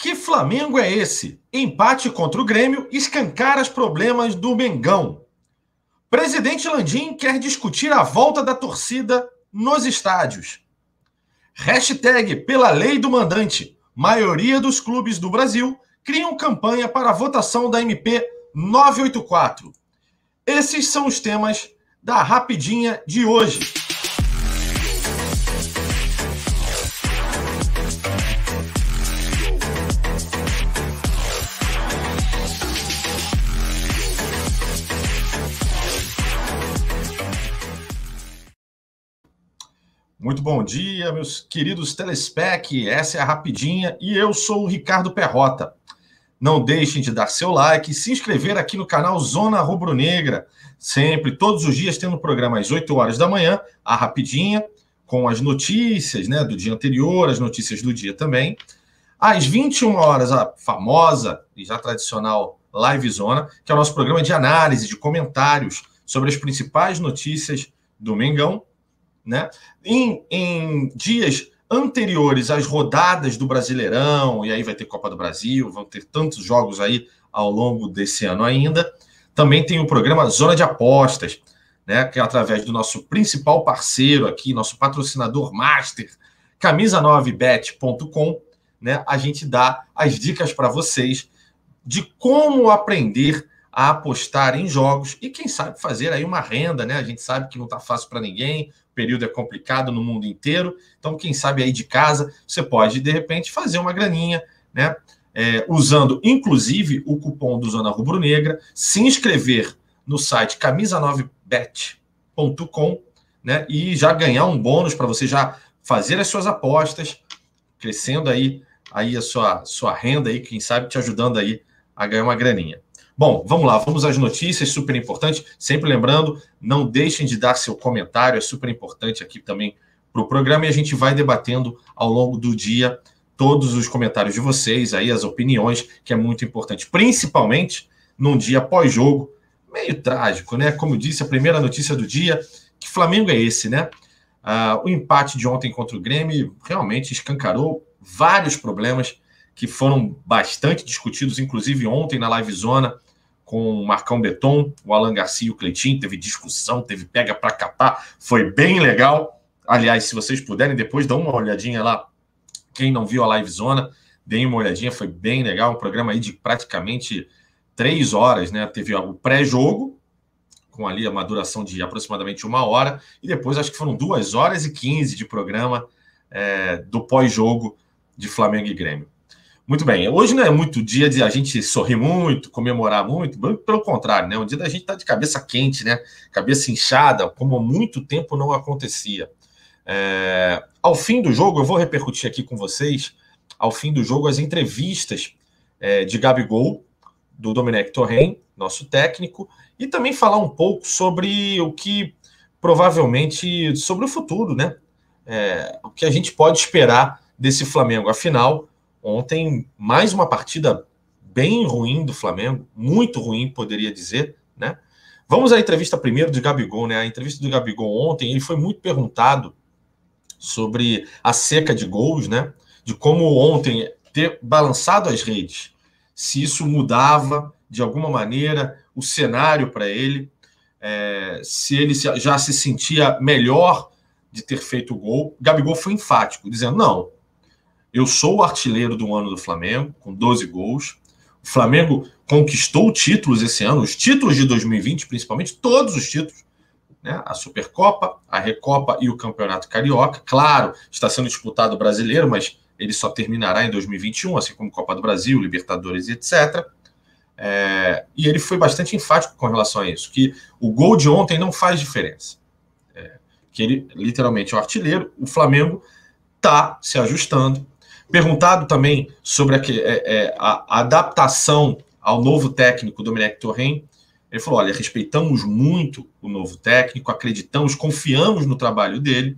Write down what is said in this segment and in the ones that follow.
Que Flamengo é esse? Empate contra o Grêmio escancara os problemas do Mengão. Presidente Landim quer discutir a volta da torcida nos estádios. Hashtag pela lei do mandante. Maioria dos clubes do Brasil criam campanha para a votação da MP 984. Esses são os temas da Rapidinha de hoje. Muito bom dia, meus queridos telespec. Essa é a Rapidinha e eu sou o Ricardo Perrota. Não deixem de dar seu like e se inscrever aqui no canal Zona Rubro-Negra. Sempre, todos os dias, tendo programa às 8 horas da manhã, a Rapidinha, com as notícias, né, do dia anterior, as notícias do dia também. Às 21 horas, a famosa e já tradicional Live Zona, que é o nosso programa de análise, de comentários sobre as principais notícias do Mengão, né? Em dias anteriores às rodadas do Brasileirão, e aí vai ter Copa do Brasil, vão ter tantos jogos aí ao longo desse ano ainda, também tem o programa Zona de Apostas, né? Que é através do nosso principal parceiro aqui, nosso patrocinador master, camisa9bet.com, né? A gente dá as dicas para vocês de como aprender a apostar em jogos e, quem sabe, fazer aí uma renda, né? A gente sabe que não está fácil para ninguém, o período é complicado no mundo inteiro, então, quem sabe aí de casa, você pode, de repente, fazer uma graninha, né? Usando, inclusive, o cupom do Zona Rubro-Negra, se inscrever no site camisa9bet.com, né? E já ganhar um bônus para você já fazer as suas apostas, crescendo aí a sua renda, aí, quem sabe, te ajudando aí a ganhar uma graninha. Bom, vamos lá, vamos às notícias, super importante. Sempre lembrando, não deixem de dar seu comentário, é super importante aqui também para o programa, e a gente vai debatendo ao longo do dia todos os comentários de vocês, aí as opiniões, que é muito importante, principalmente num dia pós-jogo, meio trágico, né? Como eu disse, a primeira notícia do dia, que Flamengo é esse, né? O empate de ontem contra o Grêmio realmente escancarou vários problemas que foram bastante discutidos, inclusive ontem na Live Zona, com o Marcão Beton, o Alan Garcia e o Cleitinho, teve discussão, teve pega para capar, foi bem legal. Aliás, se vocês puderem, depois dão uma olhadinha lá, quem não viu a Live Zona, deem uma olhadinha, foi bem legal, um programa aí de praticamente 3 horas, né? Teve o pré-jogo, com ali uma duração de aproximadamente 1 hora, e depois acho que foram 2 horas e 15 de programa do pós-jogo de Flamengo e Grêmio. Muito bem, hoje não é muito dia de a gente sorrir muito, comemorar muito, pelo contrário, né? Um dia da gente tá de cabeça quente, né? Cabeça inchada, como há muito tempo não acontecia. Ao fim do jogo, eu vou repercutir aqui com vocês, ao fim do jogo, as entrevistas de Gabigol, do Domenech Torrent, nosso técnico, e também falar um pouco sobre o que, provavelmente, sobre o futuro, né? O que a gente pode esperar desse Flamengo. Afinal, ontem, mais uma partida bem ruim do Flamengo, muito ruim, poderia dizer, né? Vamos à entrevista primeiro de Gabigol, né? A entrevista do Gabigol ontem, ele foi muito perguntado sobre a seca de gols, né? De como ontem ter balançado as redes, se isso mudava de alguma maneira o cenário para ele, se ele já se sentia melhor de ter feito o gol. Gabigol foi enfático, dizendo, não, eu sou o artilheiro do ano do Flamengo, com 12 gols. O Flamengo conquistou títulos esse ano, os títulos de 2020, principalmente, todos os títulos, né? A Supercopa, a Recopa e o Campeonato Carioca. Claro, está sendo disputado o Brasileiro, mas ele só terminará em 2021, assim como Copa do Brasil, Libertadores e etc. E ele foi bastante enfático com relação a isso, que o gol de ontem não faz diferença. Que ele, literalmente, é o artilheiro, o Flamengo está se ajustando. Perguntado também sobre a adaptação ao novo técnico Domenech Torrent, ele falou, olha, respeitamos muito o novo técnico, acreditamos, confiamos no trabalho dele.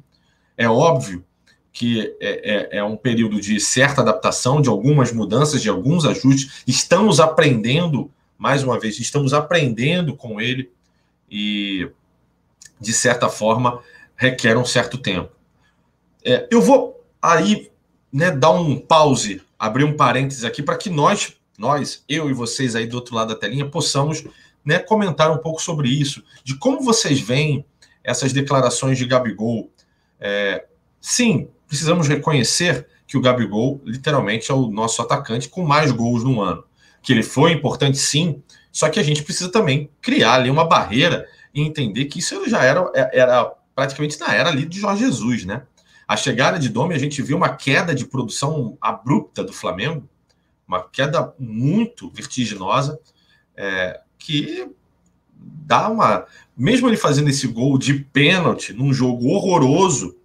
É óbvio que é um período de certa adaptação, de algumas mudanças, de alguns ajustes. Estamos aprendendo, mais uma vez, estamos aprendendo com ele e, de certa forma, requer um certo tempo. Eu vou aí, né, dar um pause abrir um parênteses aqui para que nós, eu e vocês aí do outro lado da telinha, possamos, né, comentar um pouco sobre isso, de como vocês veem essas declarações de Gabigol. Sim, precisamos reconhecer que o Gabigol, literalmente, é o nosso atacante com mais gols no ano. Que ele foi importante, sim, só que a gente precisa também criar ali uma barreira e entender que isso já era praticamente na era ali de Jorge Jesus, né? A chegada de Domi, a gente viu uma queda de produção abrupta do Flamengo, uma queda muito vertiginosa, que dá uma... Mesmo ele fazendo esse gol de pênalti num jogo horroroso,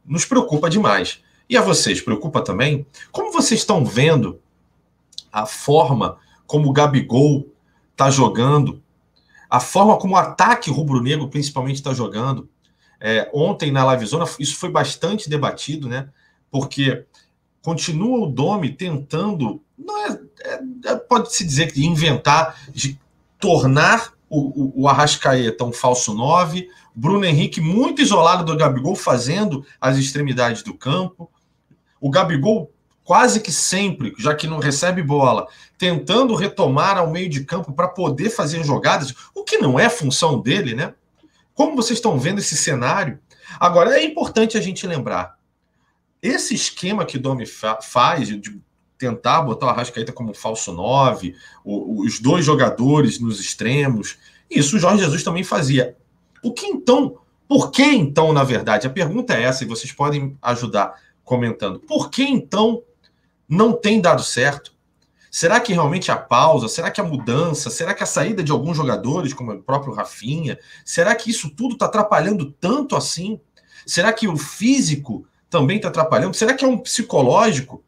nos preocupa demais. E a vocês, preocupa também? Como vocês estão vendo a forma como o Gabigol está jogando, a forma como o ataque rubro-negro principalmente está jogando? Ontem na Livezona isso foi bastante debatido, né? Porque continua o Domi tentando, pode-se dizer que inventar, de tornar o Arrascaeta um falso 9, Bruno Henrique muito isolado do Gabigol, fazendo as extremidades do campo, o Gabigol quase que sempre, já que não recebe bola, tentando retomar ao meio de campo para poder fazer jogadas, o que não é função dele, né? Como vocês estão vendo esse cenário? Agora, é importante a gente lembrar, esse esquema que o Domi faz de tentar botar o Arrascaeta como falso 9, os dois jogadores nos extremos, isso o Jorge Jesus também fazia. Por que então, na verdade? A pergunta é essa, e vocês podem ajudar comentando. Por que então não tem dado certo? Será que realmente a pausa? Será que a mudança? Será que a saída de alguns jogadores, como o próprio Rafinha? Será que isso tudo está atrapalhando tanto assim? Será que o físico também está atrapalhando? Será que é um psicológico?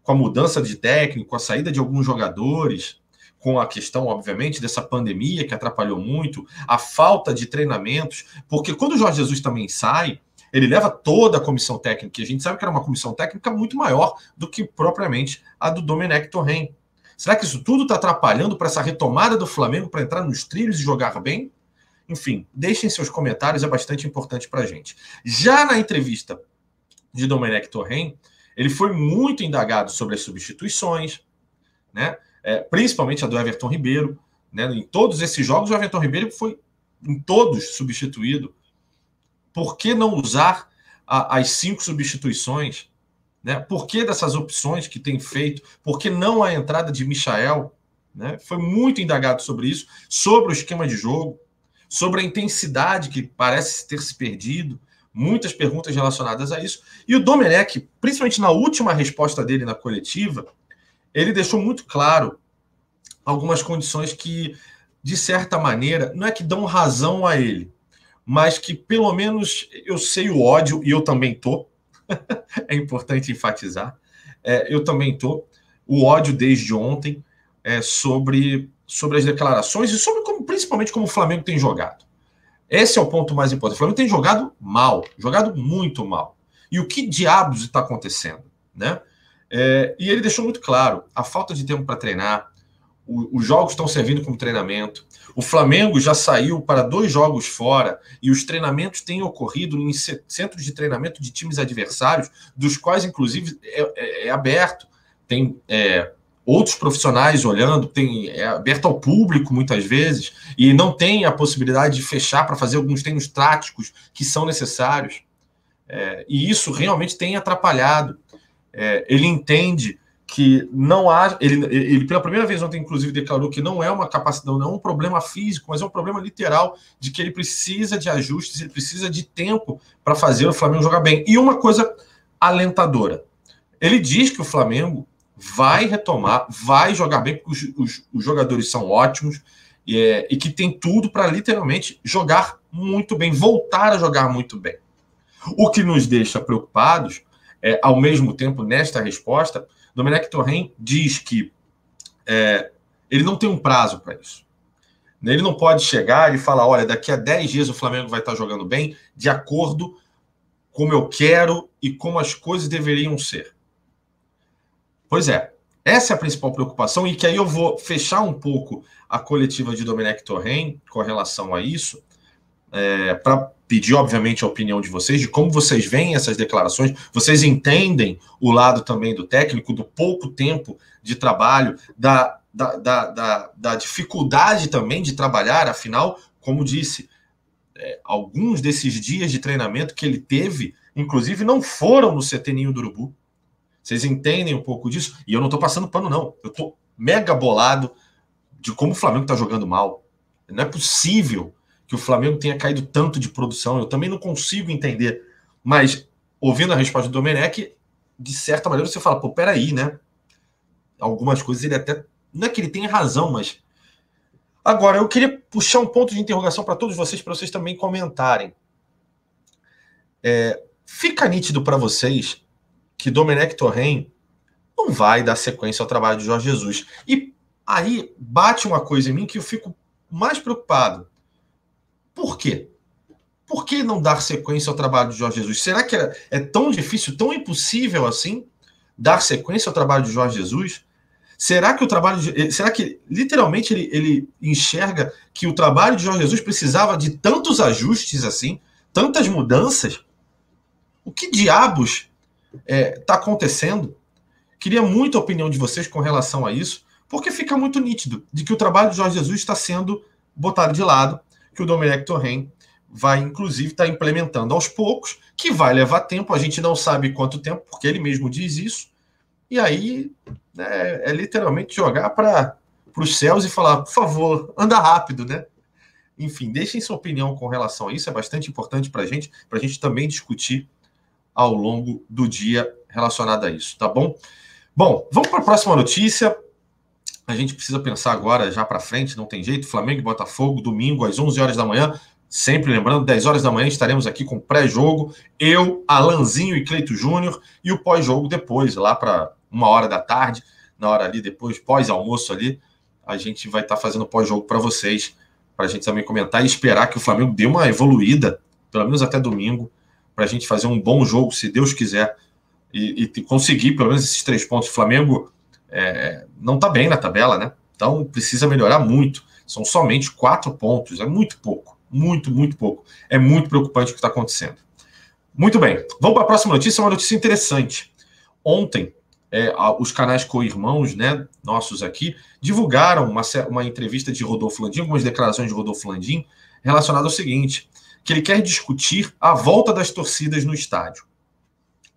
Com a mudança de técnico, com a saída de alguns jogadores, com a questão, obviamente, dessa pandemia que atrapalhou muito, a falta de treinamentos, porque quando o Jorge Jesus também sai, ele leva toda a comissão técnica, e a gente sabe que era uma comissão técnica muito maior do que propriamente a do Domenech Torrent. Será que isso tudo está atrapalhando para essa retomada do Flamengo para entrar nos trilhos e jogar bem? Enfim, deixem seus comentários, é bastante importante para a gente. Já na entrevista de Domenech Torrent, ele foi muito indagado sobre as substituições, né? Principalmente a do Everton Ribeiro. Né? Em todos esses jogos, o Everton Ribeiro foi em todos substituído. Por que não usar as 5 substituições? Né? Por que dessas opções que tem feito? Por que não a entrada de Michael? Né? Foi muito indagado sobre isso, sobre o esquema de jogo, sobre a intensidade que parece ter se perdido. Muitas perguntas relacionadas a isso. E o Domenech, principalmente na última resposta dele na coletiva, ele deixou muito claro algumas condições que, de certa maneira, não é que dão razão a ele, mas que, pelo menos, eu sei o ódio, e eu também tô, é importante enfatizar, eu também tô, o ódio desde ontem sobre as declarações e sobre principalmente como o Flamengo tem jogado. Esse é o ponto mais importante. O Flamengo tem jogado mal, jogado muito mal. E o que diabos está acontecendo? Né? E ele deixou muito claro, a falta de tempo para treinar, os jogos estão servindo como treinamento, o Flamengo já saiu para 2 jogos fora e os treinamentos têm ocorrido em centros de treinamento de times adversários, dos quais, inclusive, é aberto. Tem outros profissionais olhando, é aberto ao público muitas vezes, e não tem a possibilidade de fechar para fazer alguns treinos táticos que são necessários. E isso realmente tem atrapalhado. Ele entende que não há... Ele pela primeira vez ontem, inclusive, declarou que não é uma capacidade, não é um problema físico, mas é um problema literal de que ele precisa de ajustes, ele precisa de tempo para fazer o Flamengo jogar bem. E uma coisa alentadora. Ele diz que o Flamengo vai retomar, vai jogar bem, porque os jogadores são ótimos e que tem tudo para literalmente jogar muito bem, voltar a jogar muito bem. O que nos deixa preocupados, ao mesmo tempo, nesta resposta, Domenech Torrent diz que ele não tem um prazo para isso. Ele não pode chegar e falar, olha, daqui a 10 dias o Flamengo vai estar jogando bem, de acordo com como eu quero e como as coisas deveriam ser. Pois é, essa é a principal preocupação, e que aí eu vou fechar um pouco a coletiva de Domenech Torrent com relação a isso, para pedir, obviamente, a opinião de vocês, de como vocês veem essas declarações. Vocês entendem o lado também do técnico, do pouco tempo de trabalho, da dificuldade também de trabalhar, afinal, como disse, alguns desses dias de treinamento que ele teve, inclusive, não foram no CT Ninho do Urubu. Vocês entendem um pouco disso? E eu não estou passando pano, não. Eu estou mega bolado de como o Flamengo está jogando mal. Não é possível que o Flamengo tenha caído tanto de produção. Eu também não consigo entender. Mas, ouvindo a resposta do Domenech, de certa maneira você fala, pô, peraí, né? Algumas coisas ele até... Não é que ele tenha razão, mas... Agora, eu queria puxar um ponto de interrogação para todos vocês, para vocês também comentarem. Fica nítido para vocês que Domenech Torrent não vai dar sequência ao trabalho de Jorge Jesus. E aí bate uma coisa em mim que eu fico mais preocupado. Por quê? Por que não dar sequência ao trabalho de Jorge Jesus? Será que é tão difícil, tão impossível assim, dar sequência ao trabalho de Jorge Jesus? Será que literalmente ele enxerga que o trabalho de Jorge Jesus precisava de tantos ajustes assim, tantas mudanças? O que diabos está acontecendo? Queria muito a opinião de vocês com relação a isso, porque fica muito nítido de que o trabalho de Jorge Jesus está sendo botado de lado, que o Domenech Torrent vai, inclusive, estar implementando aos poucos, que vai levar tempo, a gente não sabe quanto tempo, porque ele mesmo diz isso, e aí é literalmente jogar para os céus e falar, por favor, anda rápido, né? Enfim, deixem sua opinião com relação a isso, é bastante importante para a gente também discutir ao longo do dia relacionado a isso, tá bom? Bom, vamos para a próxima notícia. A gente precisa pensar agora, já para frente, não tem jeito. Flamengo e Botafogo, domingo, às 11 horas da manhã. Sempre lembrando, 10 horas da manhã estaremos aqui com pré-jogo. Eu, Alanzinho e Cleito Júnior. E o pós-jogo depois, lá para 1h da tarde, na hora ali depois, pós-almoço ali, a gente vai estar fazendo pós-jogo para vocês, para a gente também comentar e esperar que o Flamengo dê uma evoluída, pelo menos até domingo, para a gente fazer um bom jogo, se Deus quiser, e conseguir pelo menos esses 3 pontos. O Flamengo não está bem na tabela, né? Então precisa melhorar muito. São somente 4 pontos, é muito pouco, muito pouco. É muito preocupante o que está acontecendo. Muito bem, vamos para a próxima notícia, uma notícia interessante. Ontem, os canais co-irmãos, né, nossos aqui, divulgaram uma entrevista de Rodolfo Landim, algumas declarações de Rodolfo Landim, relacionadas ao seguinte, que ele quer discutir a volta das torcidas no estádio.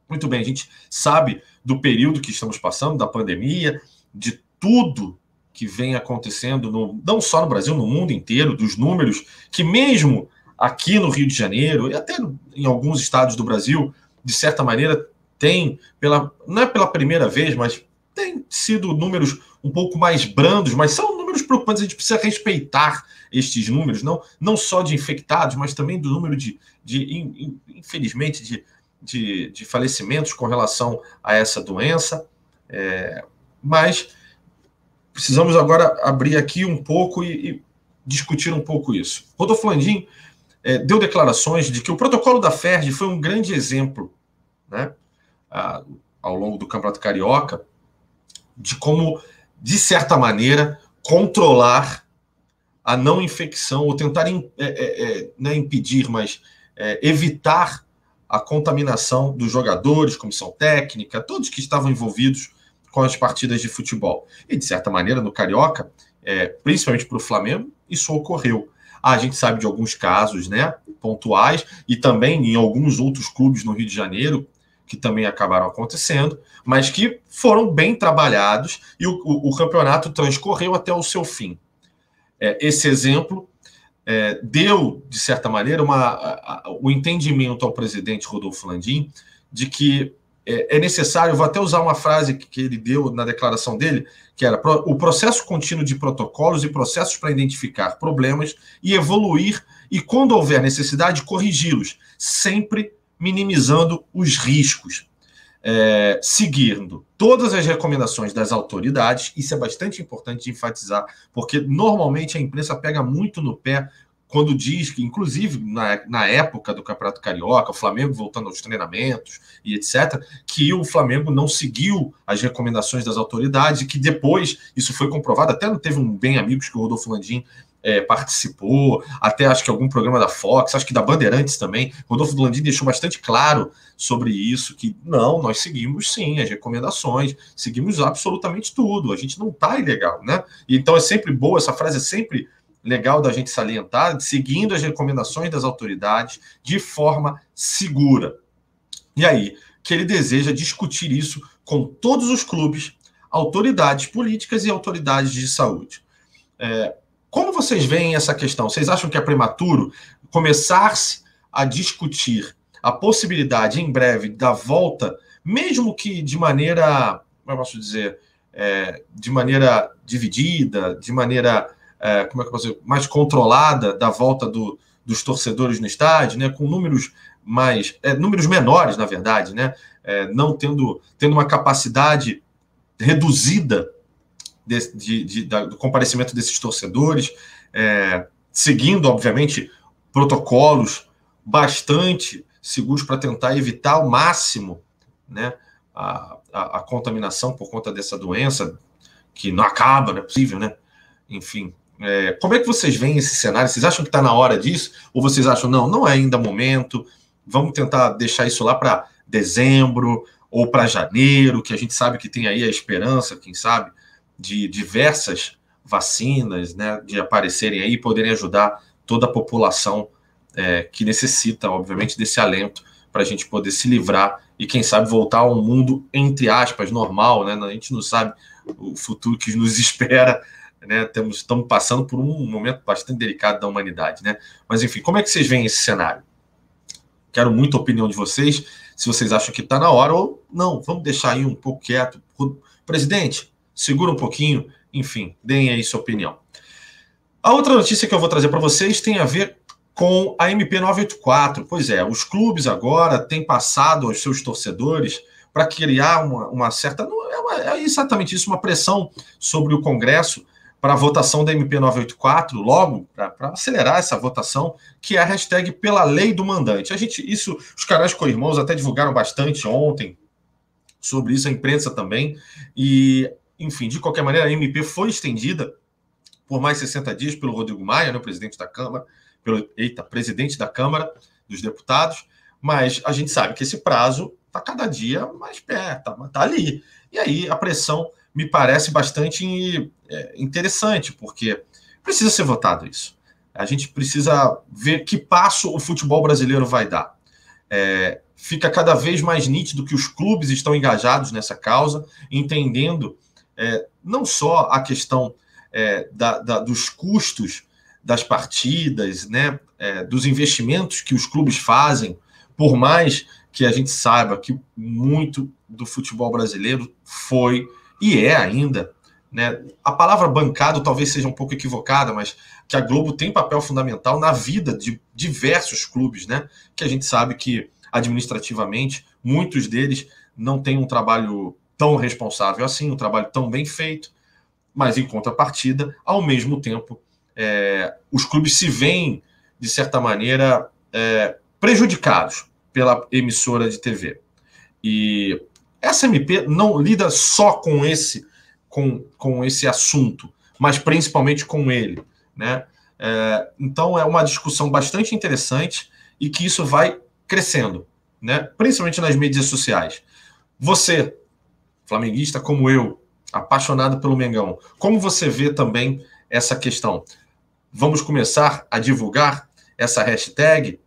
Muito bem, a gente sabe do período que estamos passando, da pandemia, de tudo que vem acontecendo, não só no Brasil, no mundo inteiro, dos números que mesmo aqui no Rio de Janeiro, e até em alguns estados do Brasil, de certa maneira, não é pela primeira vez, mas tem sido números um pouco mais brandos, mas são números preocupantes, a gente precisa respeitar estes números, não só de infectados, mas também do número infelizmente, de falecimentos com relação a essa doença, mas precisamos agora abrir aqui um pouco e discutir um pouco isso. Rodolfo Landim deu declarações de que o protocolo da FERJ foi um grande exemplo, né, ao longo do Campeonato Carioca, de como, de certa maneira, controlar a não infecção, ou tentar não impedir, mas evitar a contaminação dos jogadores, comissão técnica, todos que estavam envolvidos com as partidas de futebol. E, de certa maneira, no Carioca, principalmente para o Flamengo, isso ocorreu. A gente sabe de alguns casos, né, pontuais, e também em alguns outros clubes no Rio de Janeiro, que também acabaram acontecendo, mas que foram bem trabalhados e o campeonato transcorreu até o seu fim. Esse exemplo deu, de certa maneira, o entendimento ao presidente Rodolfo Landim de que é necessário, vou até usar uma frase que ele deu na declaração dele, que era o processo contínuo de protocolos e processos para identificar problemas e evoluir, e quando houver necessidade, corrigi-los, sempre minimizando os riscos, seguindo todas as recomendações das autoridades. Isso é bastante importante de enfatizar, porque normalmente a imprensa pega muito no pé quando diz que, inclusive na época do Campeonato Carioca, o Flamengo voltando aos treinamentos e etc., que o Flamengo não seguiu as recomendações das autoridades e que depois isso foi comprovado. Até teve um Bem Amigos que o Rodolfo Landim participou, até acho que algum programa da Fox, acho que da Bandeirantes também. Rodolfo Landim deixou bastante claro sobre isso, que não, nós seguimos sim as recomendações, seguimos absolutamente tudo, a gente não está ilegal, né? E então é sempre boa, essa frase é sempre legal da gente salientar, seguindo as recomendações das autoridades de forma segura. E aí, que ele deseja discutir isso com todos os clubes, autoridades políticas e autoridades de saúde. Como vocês veem essa questão? Vocês acham que é prematuro começar-se a discutir a possibilidade em breve da volta, mesmo que de maneira, como eu posso dizer, de maneira dividida, de maneira como é que eu posso dizer, mais controlada da volta dos torcedores no estádio, né, com números números menores, na verdade, né, não tendo uma capacidade reduzida do comparecimento desses torcedores, seguindo, obviamente, protocolos bastante seguros para tentar evitar ao máximo, né, a contaminação por conta dessa doença, que não acaba, não é possível, né? Enfim, como é que vocês veem esse cenário? Vocês acham que está na hora disso? Ou vocês acham, não é ainda momento, vamos tentar deixar isso lá para dezembro ou para janeiro, que a gente sabe que tem aí a esperança, quem sabe, de diversas vacinas, né, de aparecerem aí e poderem ajudar toda a população que necessita, obviamente, desse alento para a gente poder se livrar e, quem sabe, voltar a um mundo, entre aspas, normal, né? A gente não sabe o futuro que nos espera, né? Estamos passando por um momento bastante delicado da humanidade, né? Mas, enfim, como é que vocês veem esse cenário? Quero muito a opinião de vocês, se vocês acham que está na hora ou não, vamos deixar aí um pouco quieto. Presidente, segura um pouquinho, enfim, deem aí sua opinião. A outra notícia que eu vou trazer para vocês tem a ver com a MP 984. Pois é, os clubes agora têm passado aos seus torcedores para criar uma certa... É exatamente isso, uma pressão sobre o Congresso para a votação da MP 984, logo, para acelerar essa votação, que é a hashtag pela lei do mandante. Os canais co-irmãos até divulgaram bastante ontem sobre isso, a imprensa também, e, enfim, de qualquer maneira, a MP foi estendida por mais 60 dias pelo Rodrigo Maia, né, presidente da Câmara, presidente da Câmara dos Deputados, mas a gente sabe que esse prazo está cada dia mais perto, está ali. E aí a pressão me parece bastante interessante, porque precisa ser votado isso. A gente precisa ver que passo o futebol brasileiro vai dar. Fica cada vez mais nítido que os clubes estão engajados nessa causa, entendendo não só a questão dos custos das partidas, né, dos investimentos que os clubes fazem, por mais que a gente saiba que muito do futebol brasileiro foi e é ainda, né, a palavra bancado talvez seja um pouco equivocada, mas que a Globo tem papel fundamental na vida de diversos clubes, né, que a gente sabe que administrativamente muitos deles não têm um trabalho tão responsável assim, um trabalho tão bem feito, mas em contrapartida, ao mesmo tempo, os clubes se veem, de certa maneira, prejudicados pela emissora de TV. E essa MP não lida só com esse assunto, mas principalmente com ele, né? Então é uma discussão bastante interessante e que isso vai crescendo, né? Principalmente nas mídias sociais. Você, flamenguista como eu, apaixonado pelo Mengão, como você vê também essa questão? Vamos começar a divulgar essa hashtag,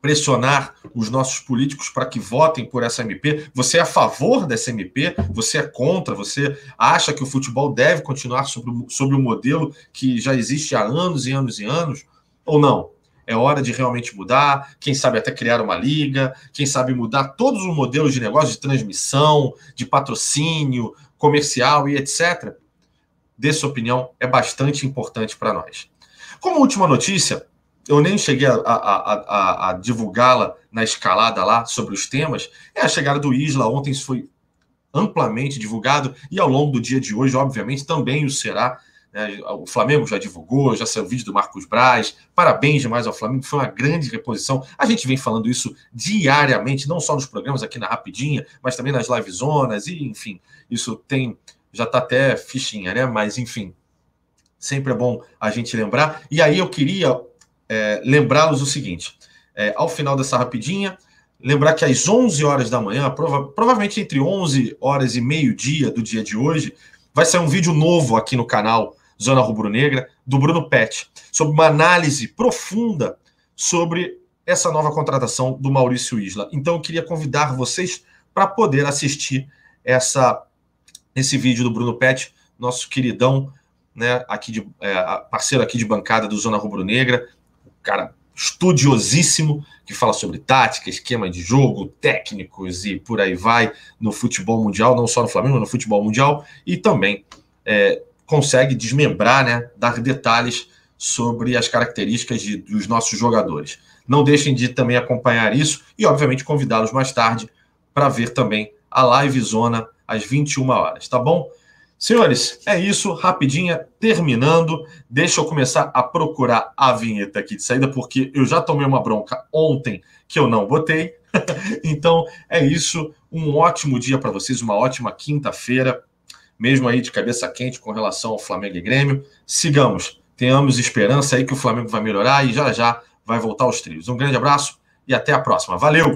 pressionar os nossos políticos para que votem por essa MP? Você é a favor dessa MP? Você é contra? Você acha que o futebol deve continuar sobre o modelo que já existe há anos e anos e anos? Ou não? É hora de realmente mudar, quem sabe até criar uma liga, quem sabe mudar todos os modelos de negócio, de transmissão, de patrocínio, comercial e etc. Dê sua opinião, é bastante importante para nós. Como última notícia, eu nem cheguei a divulgá-la na escalada lá sobre os temas, é a chegada do Isla. Ontem isso foi amplamente divulgado e ao longo do dia de hoje, obviamente, também o será. O Flamengo já divulgou, já saiu o vídeo do Marcos Braz. Parabéns demais ao Flamengo, foi uma grande reposição. A gente vem falando isso diariamente, não só nos programas aqui na Rapidinha, mas também nas livezonas, e enfim, isso já está até fichinha, né? Mas enfim, sempre é bom a gente lembrar. E aí eu queria lembrá-los o seguinte, ao final dessa rapidinha, lembrar que às 11 horas da manhã, provavelmente entre 11 horas e meio-dia do dia de hoje, vai sair um vídeo novo aqui no canal Zona Rubro-Negra, do Bruno Pet, sobre uma análise profunda sobre essa nova contratação do Maurício Isla. Então eu queria convidar vocês para poder assistir esse vídeo do Bruno Pet, nosso queridão, né, parceiro aqui de bancada do Zona Rubro-Negra, cara estudiosíssimo, que fala sobre tática, esquema de jogo, técnicos e por aí vai, no futebol mundial, não só no Flamengo, no futebol mundial, e também consegue desmembrar, né, dar detalhes sobre as características dos nossos jogadores. Não deixem de também acompanhar isso e, obviamente, convidá-los mais tarde para ver também a Live Zona às 21 horas, tá bom? Senhores, é isso, rapidinha, terminando. Deixa eu começar a procurar a vinheta aqui de saída, porque eu já tomei uma bronca ontem que eu não botei. Então, é isso. Um ótimo dia para vocês, uma ótima quinta-feira, mesmo aí de cabeça quente com relação ao Flamengo e Grêmio. Sigamos, tenhamos esperança aí que o Flamengo vai melhorar e já já vai voltar aos trilhos. Um grande abraço e até a próxima. Valeu!